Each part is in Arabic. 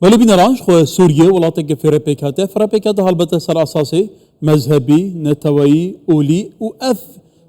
ولی بینرانش خو سوریه ولاتک فرپیکاته هالبته سر اساسی مذهبی نتوایی اولی و اف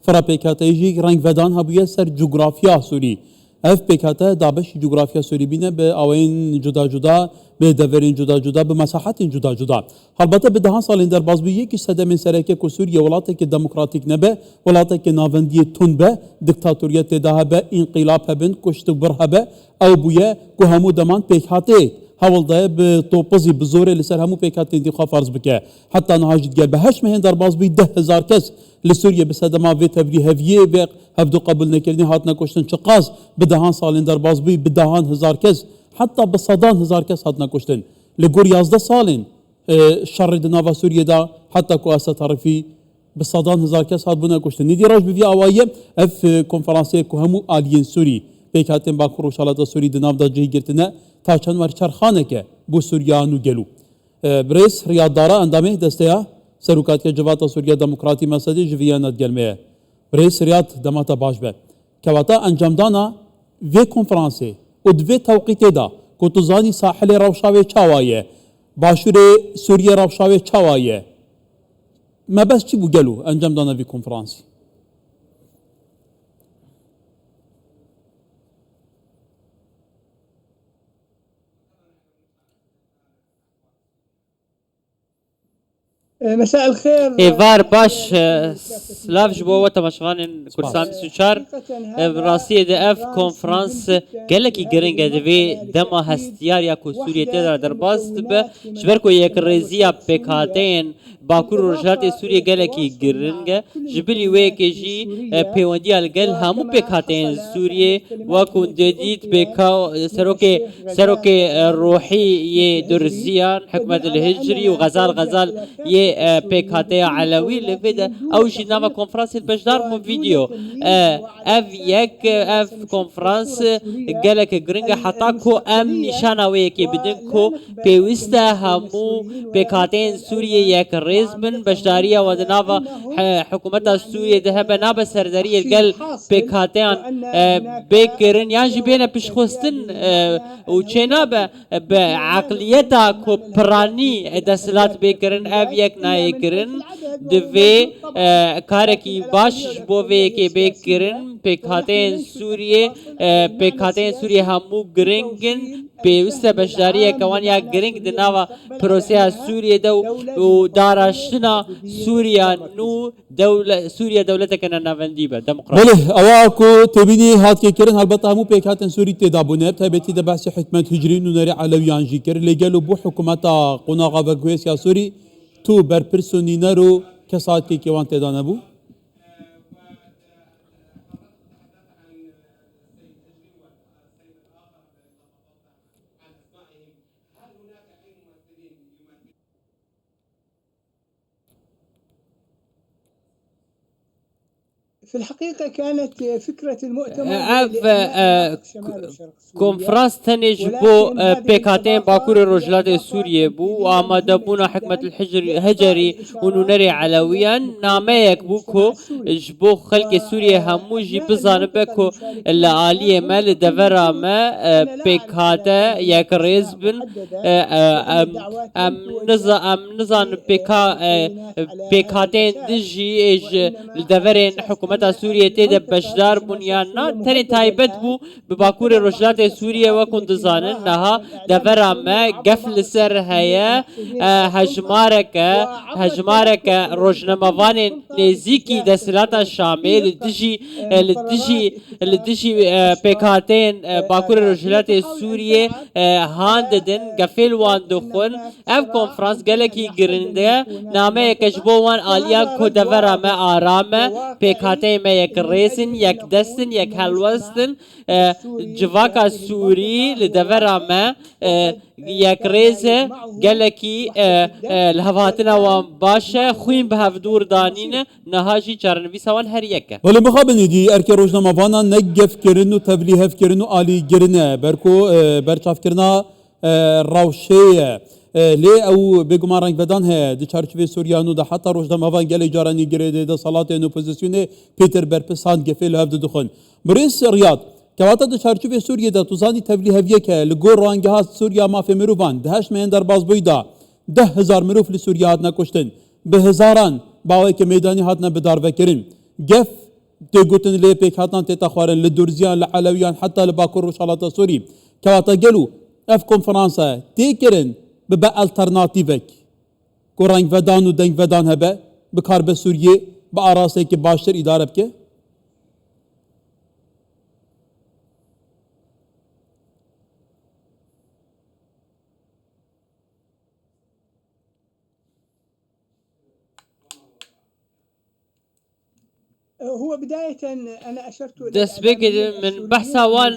فرپیکاته یجی رنگ ودان هبویه سر جغرافیا سوری اف پیکاته دابش جغرافیا سوری بینه به آوین جدا جدا به دورین جدا جدا به مساحت جدا جدا البته به دهان سال در باز بیه که صدم سرکه که سوریه ولاتک دموکراتیک نبه ولاتک ناوندی تون به دیکتاتوریت ده به انقلاب هبن کشت بره به او بویه که همو دمان پیکاته حاول ده به توپزی بزوره لسر همو پیکات انتخاب فرض بکه حتی نهاجت گل به هشت مهن در باز بی 10,000 کس لسوریه بسدما و تبری هفیه و هفدو قبول نکردنی هات نکشتن چقاز به دهان سالین در باز بی به دهان 1000 کس حتی به صدان 1000 کس هات نکشتن لگور 11 سالین شر دناوا سوریه دا حتی که اسا طرفی به صدان 1000 کس هات بنا کشتن ندی راج بی آوایه اف کنفرانسیه که همو آلیین سوری پیکاتین با کروشالات سوری دناو دا جهی گرتنه تا چند ور چرخانه که بو سوریانو گلو برئیس ریاضدارا اندامه دستیا سروکات که جوات سوریا دموکراتی مسدی جویانات گلمه برئیس ریاض دماتا باش به کواتا انجام دانا و کنفرانسی و دو توقیت دا کتوزانی ساحل روشاوی چاوایه باشور سوریا روشاوی چاوایه ما بس چی بو گلو انجام دانا و کنفرانسی مساء الخير ايفار باش سلاف جبوة تماشغان كرسان سوشار راسية دي اف كونفرانس قالكي جرينجا دي دما هستيار يا كسوريا تدار درباز به شبركو يك ريزيا بكاتين باكور رجالات سوريا قالكي جرينجا جبلي ويكي جي بيوندي الجل همو بكاتين سوريا وكون جديد بكا سروكي روحي يدرزيان حكمة الهجري وغزال يه پیکاته علوی لفیده او جناوا کنفرانس بجدار مو ویدیو اف کنفرانس گلک گرینگ حتا کو ام نشانه وی که بدن کو پیوسته همو پیکاتین سوریه یک ریز بن بجداریه و دناوا حکومت سوریه ده به ناب سرداری گل پیکاتین بکرن یعنی بین پیشخستن و چنا به عقلیتا کو پرانی دستلات بکرن اف یک نایکرن دوی کارکی باش بوی که بکرن پیکاتین سوریه همو گرینگن پیوسته بشداریه کوان یا گرینگ دناوا پروسه سوریه دو و داراشتنا سوریه دولت کنه نوندی به دموکراسی. بله اواکو تبینی هات که کرن البته همو پیکاتن سوری تدابونه تبعتی دباس حکمت هجری نونری علویان جیکر لگلو بو حکومت قناغا و گویسیا سوری تو بر پرسونینه رو کساتی که وان تدانه بو في الحقيقة كانت فكرة المؤتمر کنفرانس تنج بو پیکاتین باکور رجلات سوریه بو و آماده بونا حکمت الهجری و نونری علویان نامه یک بو کو جبو خلق سوریه همو جی بزانه بکو لعالیه مال دورا ما پیکاته یک ریز بن ام نزان پیکاتین دجی دورین حکومت سوریه تیده بشدار بنیان نا تنی تایبت بو بباکور رجلات سوریه و کندزانن نها دورا ما قفل سر هيا هجمارك روجنموان نزيكي دسلات الشامي لدجي بكاتين باكور رجلات سوريا هانددن قفل وان دخون اف كونفرانس قالكي گرنده نامه كجبوان آليان كو دورا ما آرامه بكاتين ما يك ريسن يك دستن يك هلوستن جواكا سوري لدورا ما یک ریزه گلکی لهواتنا وان باشه خوین به هفدور دانینه نهاجی چارنوی سوان هر یکه ولی مخابنی دی ارکی روزنامه وانا نگف کرن و تبلیغ کرن و عالی گرنه برکو برچاف کرنا روشه لی او بگم رنگ بدن ہے دی چارچوبه سوریانو ده حتی روزنامه وان گلی جارانی گرده ده صلات اپوزیسیون پیتر برپسان گفیل هفد دخون برئیس ریاض كواتا د چارچوب سوریه د توزانی تبلیغ که لگور رانگهات سوریا مافی مروفان دهش مهندر باز بویدا 10,000 مروف لسوریا هاتنا کشتن به هزاران باوی که میدانی هاتنا بدار وکرین گف تيغوتن لي بيك هاتان تتخوارن لدورزيان لعلويان حتى لباكور وشالات سوري كواتا قالوا اف كونفرنسا تيكرن ببا الترناتيفك كورانج فدان ودنج فدان هبه بكارب سوريا باراسي كي باشتر اداره بك هو بداية أنا أشرت دست بگید من بحثا وان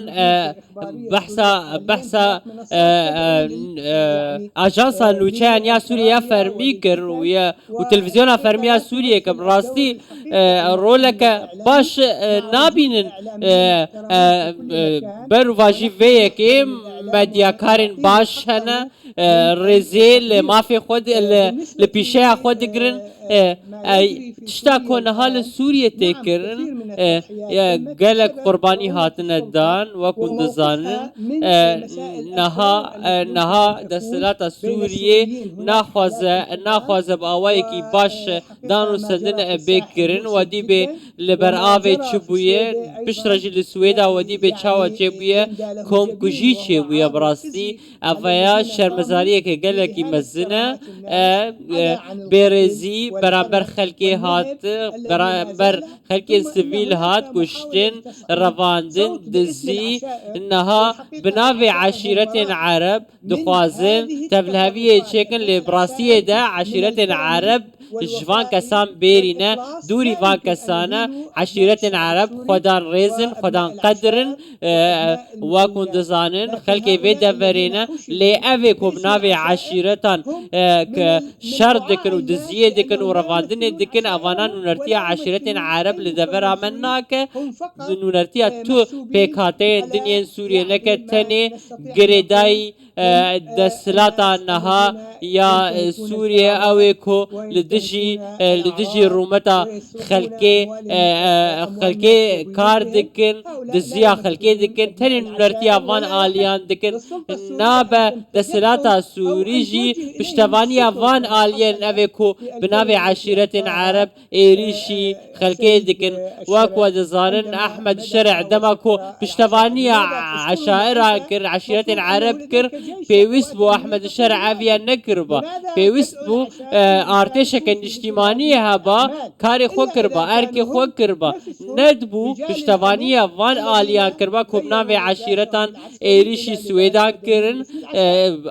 بحثا اجانسا نوچان یا سوریا فرمی کر و تلویزیون فرمی سوریه که براستی رولک باش نابینن بر واجی وی که مدیاکارن باش هنه رزی لمافی خود لپیشه خود گرن تشتا كون هال سوريا تكرن قالك قرباني هاتنا دان وكن دزانن نها دسلات سوريا ناخوز باوايكي باش دانو سندن بكرن ودي به لبرآوي چبويه بشرجي لسويدا ودي به چاوا چبويه كوم كجي چبويه براستي افايا شرمزاريه که قالكي مزنه برزي برابر خلقی هات برابر خلقی سویل هات کشتن رواندن دزی انها بناوی عشیرت عرب دخوازن تبلهویه چکن لبراسیه ده عشیرت عرب جوان کسان بیرینه دوری وان کسانه عشیرت عرب خودان ریزن خودان قدرن و کندزانن خلقی وی دورینه لی اوی کبناوی عشیرتان که شر دکن و دزیه دکن و رواندن دکن اوانان نونرتیا عشیرت عرب لدور آمنا که نونرتیا تو پیکاته دنیا سوریه نکه تنی گریدای دسلاتا نها یا سوریه اوی کو لدجی رومتا خلقی کار دکن دزیا خلقی دکن تنی نونرتیا وان آلیان دکن نابا دسلاتا سوری جی پشتوانی وان آلیان اوی کو بناوی عشیرت عرب ایریشی خلقی دکن واکو دزانن احمد شرع دمکو پشتوانی عشائر کر عشیرت عرب کر پیوست بو احمد شرع اویا نکر با پیوست بو ارتشکن اجتماعی هبا کار خو کربا ارک خو کربا ند بو پشتوانی وان آلیان کربا کبنا و عشیرتان ایریشی سویدان کرن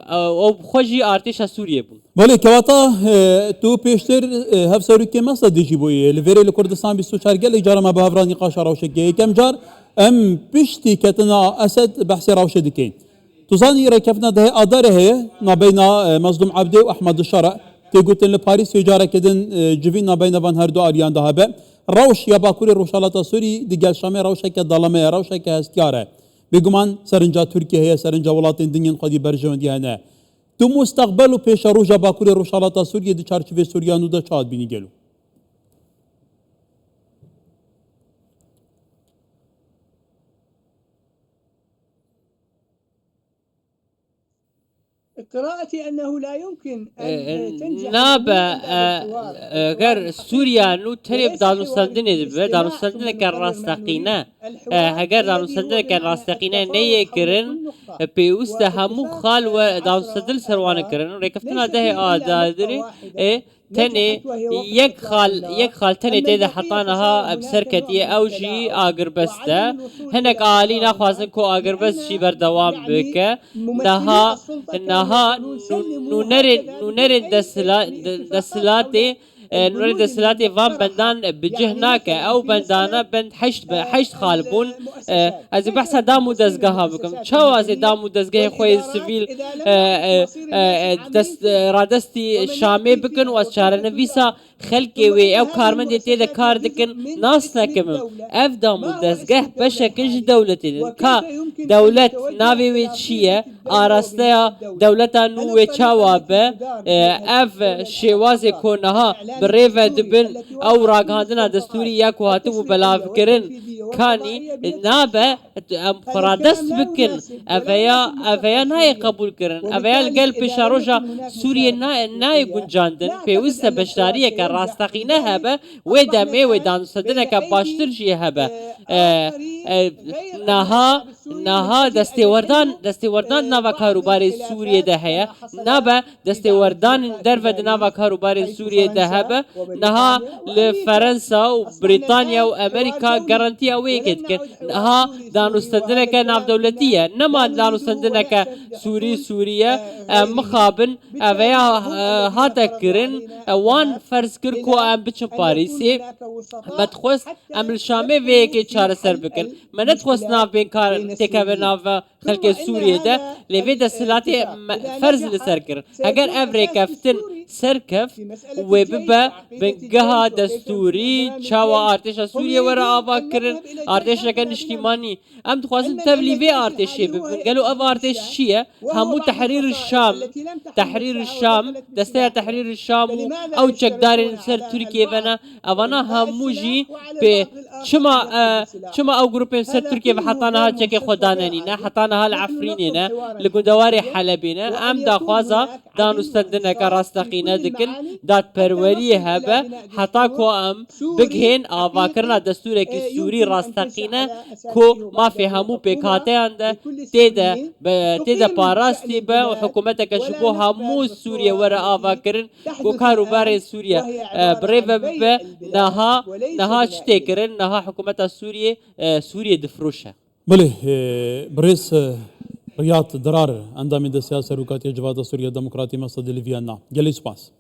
او خوشی ارتش سوریه بو بله كواتا تو پیشتر هفسارو که مصد دیجی بویه لفره لکردستان 24 گل اجاره ما به هفران نقاش راوشکه کم جار ام پشتی کتنا اسد بحث راوشه دکین توزانی ركفنا ده آداره هي نبينا مظلوم عبده وأحمد الشرع تيقولن لباريس يجارة كدن جوين نبينا فان هردو آريان ده هبه روش يا باكوري روشالات سوري ديجال شامي روشة كدلمة روشة كهستيارة بيجمان سرنجا تركيا هي سرنجا ولات الدنيا قدي برجون دي هنا تو مستقبل پیش روجا باكوري روشالات سوري دي چارچوبه سوريانو ده چاد بيني گلو قراءتي أنه لا يمكن أن تنجح نابا غير سوريا نو تريب دانو سندنه دبه دانو سندنه كان راستقينه هگر دانو سندنه كان راستقينه نيه كرن بيوست همو خال و دانو سندل سروانه كرن ركفتنا ده آدادري تني يك خال تني تيدا حطانها بسركتي او جي اگر بسته هناك آلي ناخوازن كو اگر بس شي بردوام بك نها نونرد دسلاتي نورد دسلاتي فان بندان بجهناك او بندانا بند حشت خالبون از بحثا دامو دزگاه بكم چاو از دامو دزگاه خوی سویل رادستی شامي بكن و از چارن ویسا خلقي وي او كارمن دي ده كار دكن ناس نكم اف دامو دزگاه بشكل دولتي كا دولت ناوي ويتشيه آراسته دولتا نو وچاوا به اف شوازي كونها بريفا دبن او راغاندنا دستوري ياكو هاتو بلافكرن كاني نابا فرادست بكن افيا ناي قبول كرن افيا القلب شاروجا سوريا ناي گنجاندن بيوست بشداريه كراستقينه هبه ودمي ودان صدنه كباشتر جي هبه نها دستوردان ناوا کاروبار سوریه ده هيا نابا دستوردان درفد ناوا کاروبار سوریه ده هبه نها لفرنسا و بريطانيا و امريكا جارانتي اويكت كن نها دانوستندنه ك ناف دولتيه نما دانوستندنه ك سوريا مخابن اويا هاتا كرن وان فرض كر کو ام بچن باريسي متخوس ام الشامي ويكي چار سر بكن من تخوس ناف بين كار تكاب ناف خلق سوريا ده لفي دستلاتي فرض لسر كرن اگر امريكا فتن سركف وببا بنجها دستوري چاوا ارتش سوريا ورا آوا كرن ارتش لكن اجتماعي ام تخواسن تبليفي ارتش بنقالوا اف ارتش شيء همو تحرير الشام دستور تحرير الشام او چقدار سر تركيا بنا اوانا هموجي ب چما او جروب سر تركيا بحطانها چك خدانانينا حطانها العفرينينا لقدواري حلبينا ام داخوازا دانوستندنا كراستقينا دكن دات پروری هبه حتا کو ام بگهن آوا کرنا دستور کی سوری راستقینه کو ما فهمو پیکاته اند تیده پاراستی به حکومت کشبو همو سوریه ور آوا کرن کو کاروبار سوریه بریو به نها چته کرن نها حکومت سوریه دفروشه بله بريس رياض درار اندام السياسه روكاتيه جواد سوريا الديمقراطي مصدر لفيانا جلي سباس